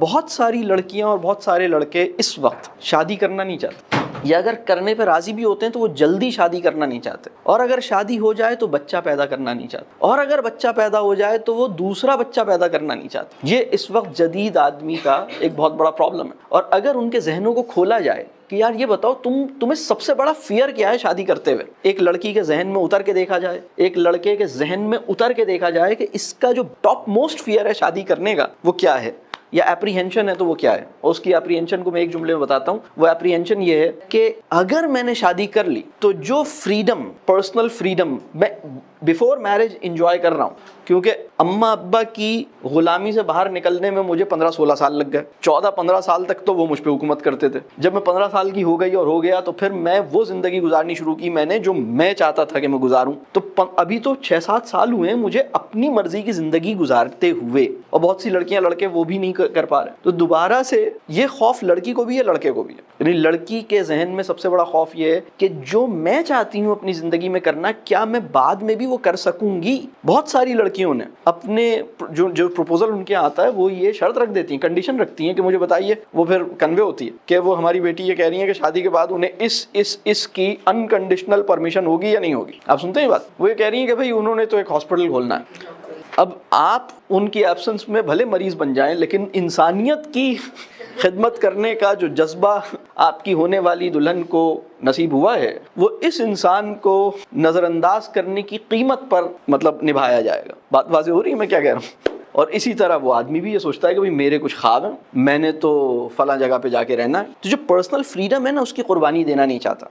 بہت ساری لڑکیاں اور بہت سارے لڑکے اس وقت شادی کرنا نہیں چاہتے، یا اگر کرنے پہ راضی بھی ہوتے ہیں تو وہ جلدی شادی کرنا نہیں چاہتے، اور اگر شادی ہو جائے تو بچہ پیدا کرنا نہیں چاہتے، اور اگر بچہ پیدا ہو جائے تو وہ دوسرا بچہ پیدا کرنا نہیں چاہتے۔ یہ اس وقت جدید آدمی کا ایک بہت بڑا پرابلم ہے۔ اور اگر ان کے ذہنوں کو کھولا جائے کہ یار یہ بتاؤ تمہیں سب سے بڑا فیئر کیا ہے شادی کرتے ہوئے، ایک لڑکی کے ذہن میں اتر کے دیکھا جائے، ایک لڑکے کے ذہن میں اتر کے دیکھا جائے کہ اس کا جو ٹاپ موسٹ فیئر ہے شادی کرنے کا وہ کیا ہے، یا اپریہنشن ہے تو وہ کیا ہے۔ اور اس کی اپریہنشن کو میں ایک جملے میں بتاتا ہوں۔ وہ اپریہنشن یہ ہے کہ اگر میں نے شادی کر لی تو جو فریڈم، پرسنل فریڈم میں بیفور میرج انجوائے کر رہا ہوں، کیونکہ اماں ابا کی غلامی سے باہر نکلنے میں مجھے 15-16 سال لگ گئے، 14-15 سال تک تو وہ مجھ پہ حکومت کرتے تھے۔ جب میں 15 سال کی ہو گئی اور ہو گیا تو پھر میں وہ زندگی گزارنی شروع کی میں نے جو میں چاہتا تھا کہ میں گزاروں۔ تو ابھی تو 6-7 سال ہوئے ہیں مجھے اپنی مرضی کی زندگی گزارتے ہوئے، اور بہت سی لڑکیاں لڑکے وہ بھی نہیں کر پا رہے۔ تو دوبارہ سے یہ خوف لڑکی کو بھی ہے لڑکے کو بھی ہے، یعنی لڑکی کے ذہن میں سب سے بڑا خوف یہ ہے کہ جو میں چاہتی ہوں اپنی زندگی میں کرنا، کیا میں بعد میں بھی وہ کر سکوں گی۔ بہت ساری لڑکیوں نے اپنے جو پروپوزل ان کے آتا ہے وہ یہ شرط رکھ دیتی ہیں، کنڈیشن رکھتی ہیں کہ مجھے بتائیے، وہ پھر کنوے ہوتی ہے کہ وہ ہماری بیٹی یہ کہہ رہی ہے کہ شادی کے بعد انہیں اس کی انکنڈیشنل پرمیشن ہوگی یا نہیں ہوگی۔ آپ سنتے ہیں یہ بات؟ وہ یہ کہہ رہی ہیں کہ بھائی انہوں نے تو ایک ہاسپٹل کھولنا ہے۔ اب آپ ان کی ایبسنس میں بھلے مریض بن جائیں، لیکن انسانیت کی خدمت کرنے کا جو جذبہ آپ کی ہونے والی دلہن کو نصیب ہوا ہے، وہ اس انسان کو نظر انداز کرنے کی قیمت پر مطلب نبھایا جائے گا۔ بات واضح ہو رہی ہے میں کیا کہہ رہا ہوں؟ اور اسی طرح وہ آدمی بھی یہ سوچتا ہے کہ بھئی میرے کچھ خواب ہیں، میں نے تو فلاں جگہ پہ جا کے رہنا ہے، تو جو پرسنل فریڈم ہے نا اس کی قربانی دینا نہیں چاہتا۔